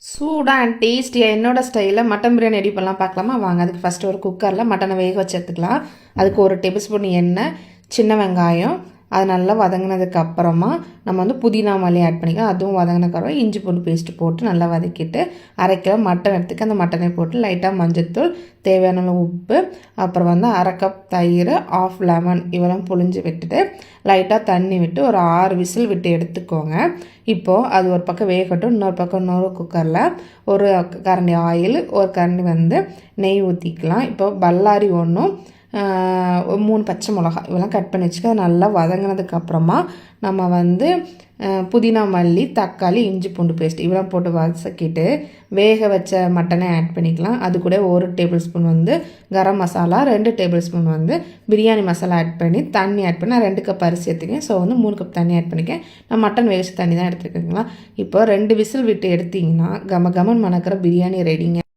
சூடாக அண்ட் டேஸ்டியாக என்னோட ஸ்டைலில் மட்டன் பிரியாணி ரெடி பண்ணலாம் பார்க்கலாமா வாங்க. அதுக்கு ஃபஸ்ட்டு ஒரு குக்கரில் மட்டனை வேக வச்சு எடுத்துக்கலாம். அதுக்கு ஒரு டேபிள் ஸ்பூன் எண்ணெய், சின்ன வெங்காயம், அது நல்லா வதங்கினதுக்கு அப்புறமா நம்ம வந்து புதினா மல்லி ஆட் பண்ணிக்கலாம். அதுவும் வதங்கினக்கப்புறம் இஞ்சி பூண்டு பேஸ்ட்டு போட்டு நல்லா வதக்கிட்டு 1/2 கிலோ மட்டன் எடுத்துக்க அந்த மட்டனை போட்டு லைட்டாக மஞ்சத்தூள், தேவையான உப்பு, அப்புறம் வந்து 1/2 கப் தயிர், 1/2 லெமன் இவெல்லாம் புழிஞ்சு விட்டுட்டு லைட்டாக தண்ணி விட்டு ஒரு 6 விசில் விட்டு எடுத்துக்கோங்க. இப்போது அது ஒரு பக்கம் வேகட்டும். இன்னொரு குக்கரில் ஒரு கரண்டி ஆயில், ஒரு கரண்டி வந்து நெய் ஊற்றிக்கலாம். இப்போ பல்லாரி ஒன்றும் 3 பச்சை மிளகா இவெல்லாம் கட் பண்ணி வச்சுக்க. நல்லா வதங்கினதுக்கப்புறமா நம்ம வந்து புதினா மல்லி, தக்காளி, இஞ்சி பூண்டு பேஸ்ட் இவெல்லாம் போட்டு வதக்கிட்டு வேக வச்ச மட்டனை ஆட் பண்ணிக்கலாம். அது கூட 1 டேபிள் ஸ்பூன் வந்து கரம் மசாலா, 2 டேபிள் ஸ்பூன் வந்து பிரியாணி மசாலா ஆட் பண்ணி தண்ணி ஆட் பண்ணி நான் 2 கப் அரிசி எடுத்துக்கேன். ஸோ வந்து 3 கப் தண்ணி ஆட் பண்ணிக்கேன். நான் மட்டன் வேக வச்ச தண்ணி தான் எடுத்துக்கிங்களா. இப்போ 2 விசில் விட்டு எடுத்திங்கன்னா கம கமன் மணக்கிற பிரியாணி ரெடிங்க.